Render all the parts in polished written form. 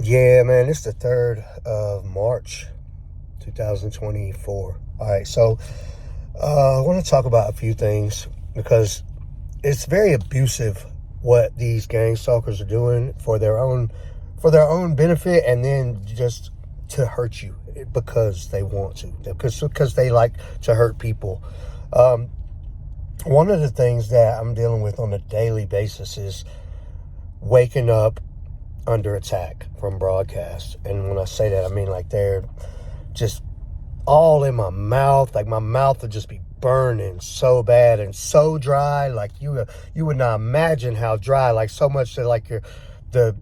Yeah, man, it's the 3rd of March, 2024. All right, so I want to talk about a few things because it's very abusive what these gang stalkers are doing for their own benefit, and then just to hurt you because they want to, because they like to hurt people. Um, One of the things that I'm dealing with on a daily basis is waking up under attack from broadcast. And when I say that, I mean like they're just all in my mouth. Like my mouth would just be burning so bad and so dry. Like you would not imagine how dry. Like so much that like the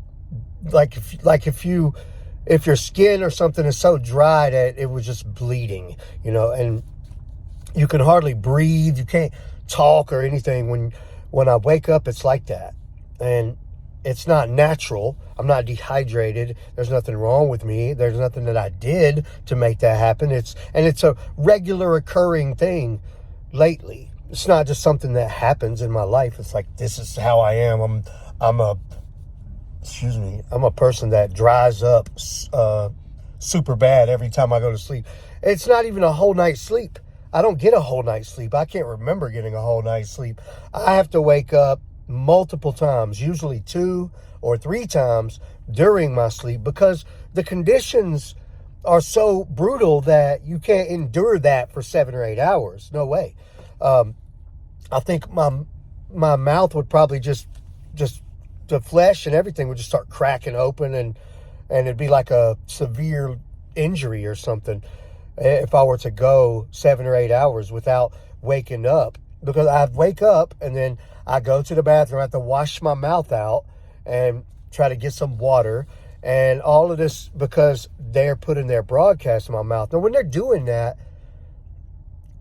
if your skin or something is so dry that it was just bleeding, and you can hardly breathe. You can't talk or anything. When I wake up, it's like that. And it's not natural. I'm not dehydrated. There's nothing wrong with me. There's nothing that I did to make that happen. It's a regular occurring thing lately. It's not just something that happens in my life. It's like, this is how I am. I'm a person that dries up super bad every time I go to sleep. It's not even a whole night's sleep. I don't get a whole night's sleep. I can't remember getting a whole night's sleep. I have to wake up multiple times, usually 2 or 3 times during my sleep, because the conditions are so brutal that you can't endure that for 7 or 8 hours. No way. I think my mouth would probably just the flesh and everything would just start cracking open, and it'd be like a severe injury or something if I were to go 7 or 8 hours without waking up. Because I wake up and then I go to the bathroom. I have to wash my mouth out and try to get some water, and all of this because they're putting their broadcast in my mouth. Now, when they're doing that,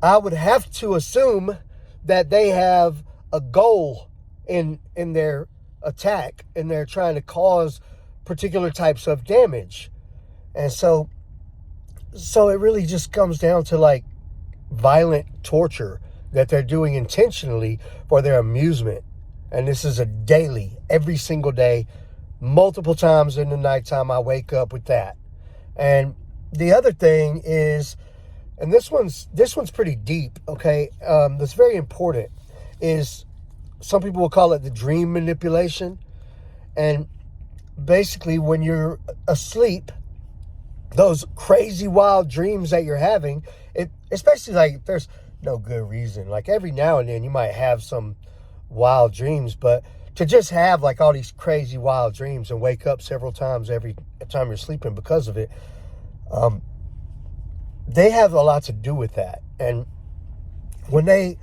I would have to assume that they have a goal in their attack, and they're trying to cause particular types of damage. And so it really just comes down to like violent torture that they're doing intentionally for their amusement. And this is a daily, every single day, multiple times in the nighttime, I wake up with that. And the other thing is, and this one's pretty deep, okay? That's very important, is some people will call it the dream manipulation. And basically when you're asleep, those crazy wild dreams that you're having, especially like if there's no good reason, like every now and then you might have some wild dreams, but to just have like all these crazy wild dreams and wake up several times every time you're sleeping because of it, they have a lot to do with that. And when they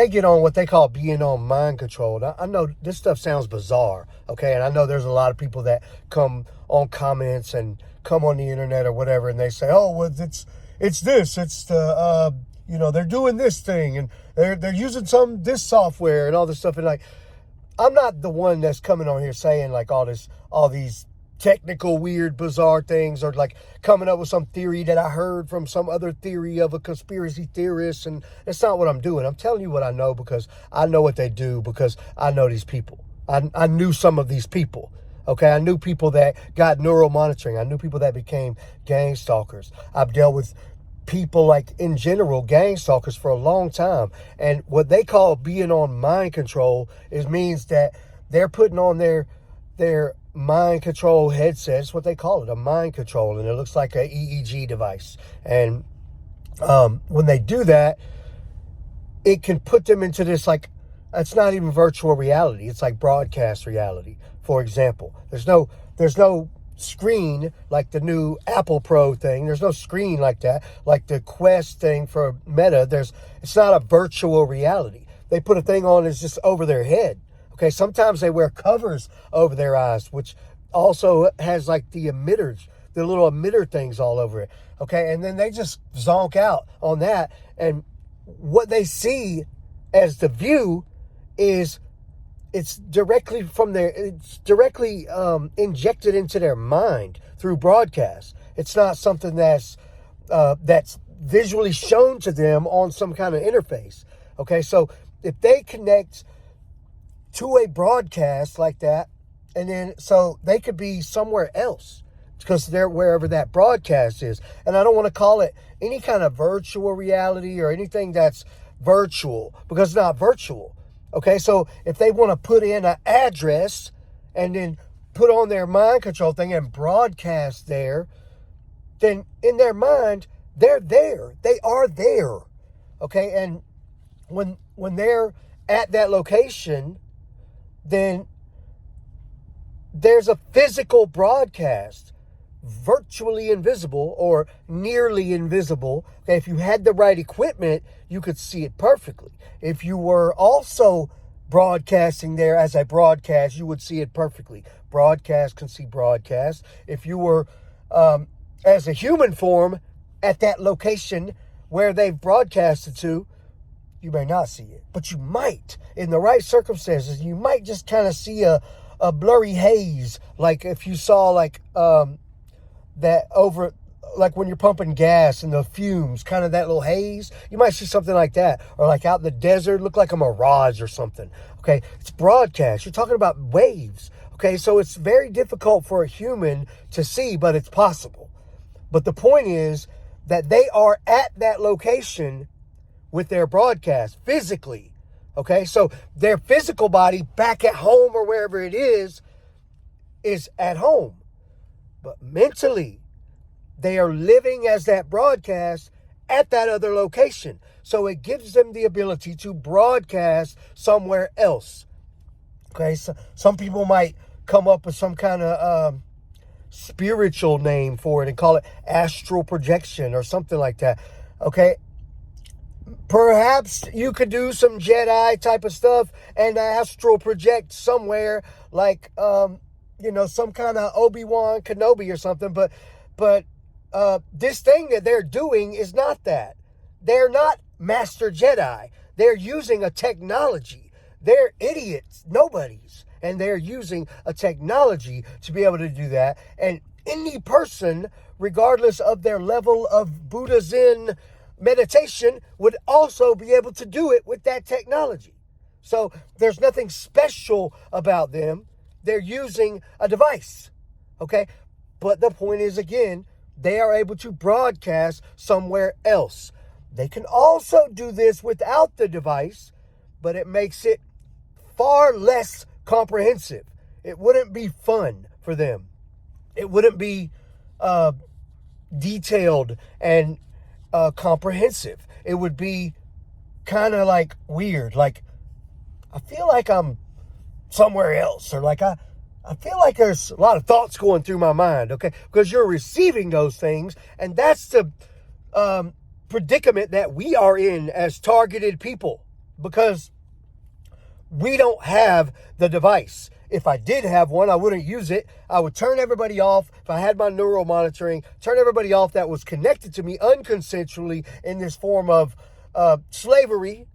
get on what they call being on mind control, I know this stuff sounds bizarre, okay? And I know there's a lot of people that come on comments and come on the internet or whatever, and they say, oh, well, it's the, they're doing this thing, and they're using this software and all this stuff. And like, I'm not the one that's coming on here saying like all these technical, weird, bizarre things, or like coming up with some theory that I heard from some other theory of a conspiracy theorist. And it's not what I'm doing. I'm telling you what I know, because I know what they do, because I know these people. I knew some of these people. Okay, I knew people that got neural monitoring. I knew people that became gang stalkers. I've dealt with people, like in general, gang stalkers for a long time. And what they call being on mind control means that they're putting on their mind control headsets, what they call it, a mind control, and it looks like a EEG device. And when they do that, it can put them into this, like, it's not even virtual reality. It's like broadcast reality. For example, there's no screen like the new Apple Pro thing. There's no screen like that, like the Quest thing for Meta. It's not a virtual reality. They put a thing on that's just over their head. Okay, sometimes they wear covers over their eyes, which also has like the emitters, the little emitter things all over it. Okay, and then they just zonk out on that, and what they see as the view is it's directly injected into their mind through broadcast. It's not something that's visually shown to them on some kind of interface. Okay, so if they connect to a broadcast like that, And then, so they could be somewhere else because they're wherever that broadcast is. And I don't want to call it any kind of virtual reality or anything that's virtual, because it's not virtual. Okay, so if they want to put in an address and then put on their mind control thing and broadcast there, then in their mind, they're there. They are there. Okay, and when they're at that location, then there's a physical broadcast, virtually invisible or nearly invisible. Okay, if you had the right equipment, you could see it perfectly. If you were also broadcasting there as a broadcast, you would see it perfectly. Broadcast can see broadcast. If you were as a human form at that location where they've broadcasted to, you may not see it, but you might, in the right circumstances, you might just kind of see a blurry haze, like if you saw like that over, like when you're pumping gas and the fumes, kind of that little haze, you might see something like that. Or like out in the desert, look like a mirage or something. Okay, it's broadcast. You're talking about waves. Okay, so it's very difficult for a human to see, but it's possible. But the point is that they are at that location with their broadcast physically. Okay, so their physical body back at home or wherever it is at home. But mentally, they are living as that broadcast at that other location. So it gives them the ability to broadcast somewhere else. Okay, so some people might come up with some kind of spiritual name for it and call it astral projection or something like that. Okay, perhaps you could do some Jedi type of stuff and astral project somewhere, like some kind of Obi-Wan Kenobi or something. But this thing that they're doing is not that. They're not Master Jedi. They're using a technology. They're idiots, nobodies, and they're using a technology to be able to do that. And any person, regardless of their level of Buddha Zen meditation, would also be able to do it with that technology. So there's nothing special about them. They're using a device. Okay? But the point is, again, they are able to broadcast somewhere else. They can also do this without the device, but it makes it far less comprehensive. It wouldn't be fun for them. It wouldn't be detailed and comprehensive. It would be kind of like weird. Like, I feel like I'm somewhere else, or like I feel like there's a lot of thoughts going through my mind, okay? Because you're receiving those things, and that's the predicament that we are in as targeted people, because we don't have the device. If I did have one, I wouldn't use it. I would turn everybody off. If I had my neural monitoring, turn everybody off that was connected to me unconsensually in this form of slavery,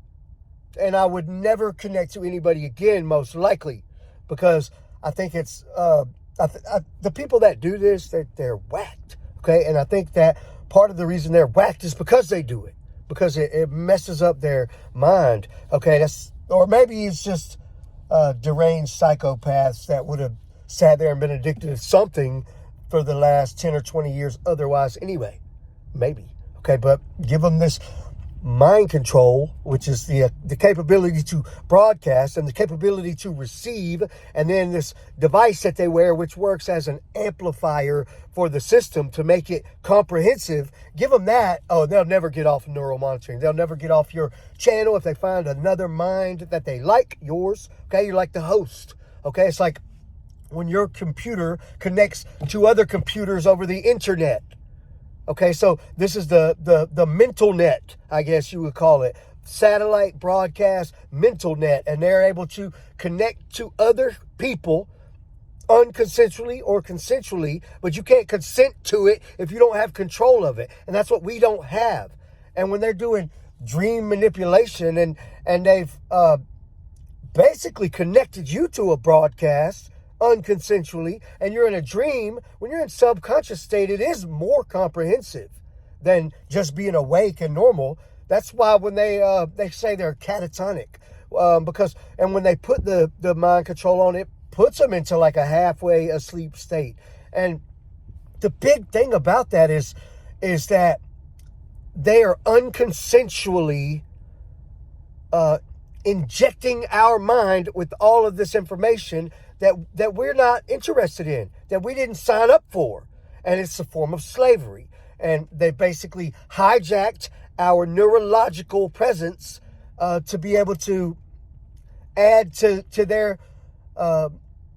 and I would never connect to anybody again, most likely, because I think it's the people that do this, they're whacked, okay? And I think that part of the reason they're whacked is because they do it, because it messes up their mind, okay? Or maybe it's just deranged psychopaths that would have sat there and been addicted to something for the last 10 or 20 years otherwise anyway. Maybe, okay? But give them this mind control, which is the capability to broadcast and the capability to receive, and then this device that they wear, which works as an amplifier for the system to make it comprehensive. Give them that. Oh, they'll never get off neural monitoring. They'll never get off your channel if they find another mind that they like, yours. Okay, you're like the host. Okay, it's like when your computer connects to other computers over the internet. Okay, so this is the mental net, I guess you would call it. Satellite broadcast mental net. And they're able to connect to other people unconsensually or consensually, but you can't consent to it if you don't have control of it. And that's what we don't have. And when they're doing dream manipulation and they've basically connected you to a broadcast unconsensually, and you're in a dream, when you're in subconscious state, it is more comprehensive than just being awake and normal. That's why when they say they're catatonic, because when they put the mind control on it, puts them into like a halfway asleep state. And the big thing about that is that they are unconsensually injecting our mind with all of this information that we're not interested in, that we didn't sign up for. And it's a form of slavery. And they basically hijacked our neurological presence to be able to add to their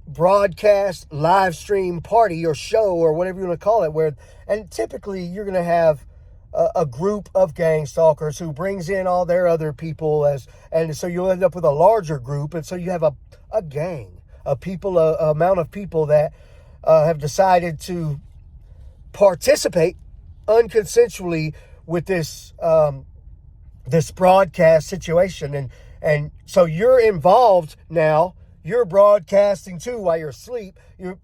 broadcast, live stream party or show or whatever you want to call it. And typically you're going to have a group of gang stalkers who brings in all their other people, and so you'll end up with a larger group. And so you have a gang of people, a amount of people that have decided to participate unconsensually with this this broadcast situation, and so you're involved now. You're broadcasting too while you're asleep. You're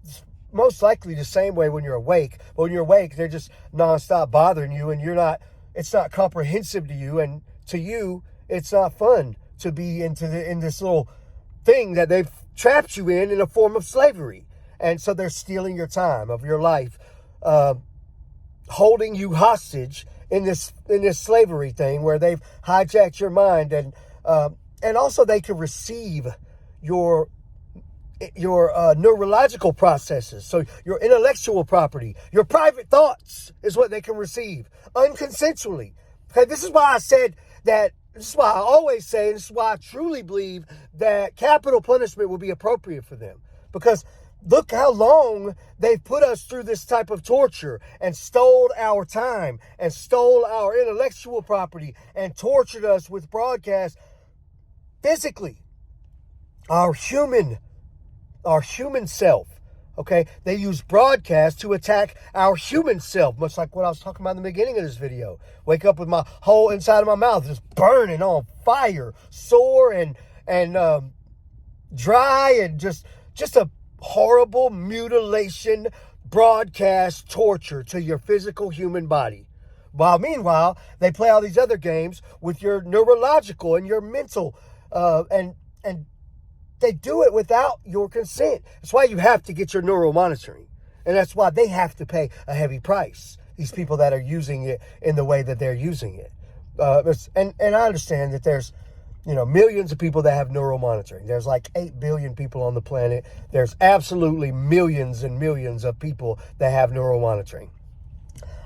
most likely the same way when you're awake, but when you're awake, they're just nonstop bothering you, and it's not comprehensive to you, and to you, it's not fun to be in this little thing that they've trapped you in a form of slavery. And so they're stealing your time of your life, holding you hostage in this slavery thing where they've hijacked your mind, and also they can receive your neurological processes. So your intellectual property, your private thoughts is what they can receive unconsensually. Okay, this is why I said that. This is why I always say, and this is why I truly believe that capital punishment will be appropriate for them. Because look how long they've put us through this type of torture and stole our time and stole our intellectual property and tortured us with broadcasts physically. Our human self. Okay, they use broadcast to attack our human self, much like what I was talking about in the beginning of this video. Wake up with my whole inside of my mouth just burning on fire, sore and dry, and just a horrible mutilation, broadcast torture to your physical human body. While meanwhile, they play all these other games with your neurological and your mental, and they do it without your consent. That's why you have to get your neural monitoring. And that's why they have to pay a heavy price, these people that are using it in the way that they're using it. And I understand that there's, millions of people that have neural monitoring. There's like 8 billion people on the planet. There's absolutely millions and millions of people that have neural monitoring.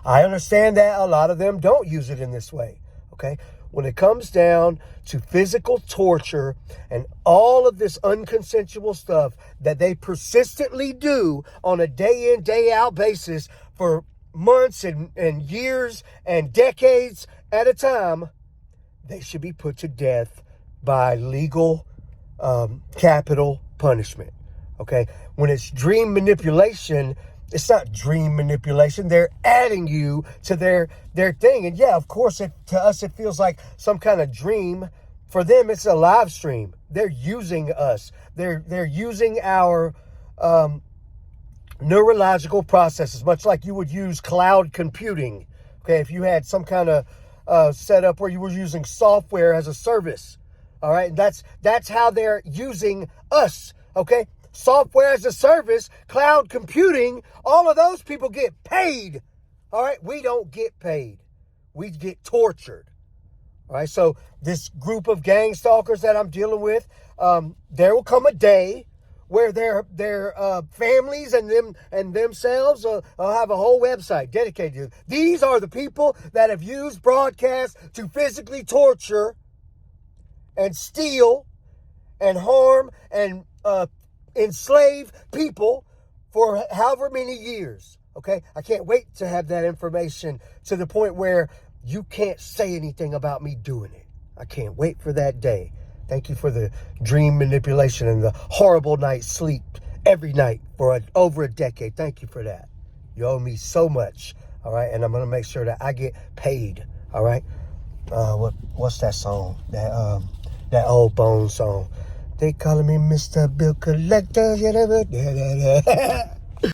I understand that a lot of them don't use it in this way, okay? When it comes down to physical torture and all of this unconsensual stuff that they persistently do on a day in, day out basis for months and years and decades at a time, they should be put to death by legal capital punishment. Okay? When it's dream manipulation, it's not dream manipulation. They're adding you to their thing. And yeah, of course, to us, it feels like some kind of dream. For them, it's a live stream. They're using us. They're using our neurological processes, much like you would use cloud computing. Okay, if you had some kind of setup where you were using software as a service. All right, and that's how they're using us. Okay. Software as a service, cloud computing, all of those people get paid. All right, we don't get paid. We get tortured. All right, so this group of gang stalkers that I'm dealing with, there will come a day where their families and themselves will have a whole website dedicated to them. These are the people that have used broadcast to physically torture and steal and harm and enslave people for however many years. Okay, I can't wait to have that information to the point where you can't say anything about me doing it. I can't wait for that day. Thank you for the dream manipulation and the horrible night's sleep every night for over a decade. Thank you for that. You owe me so much. All right, and I'm gonna make sure that I get paid. All right. What's that song? That old Bone song. They calling me Mr. Bill Collector.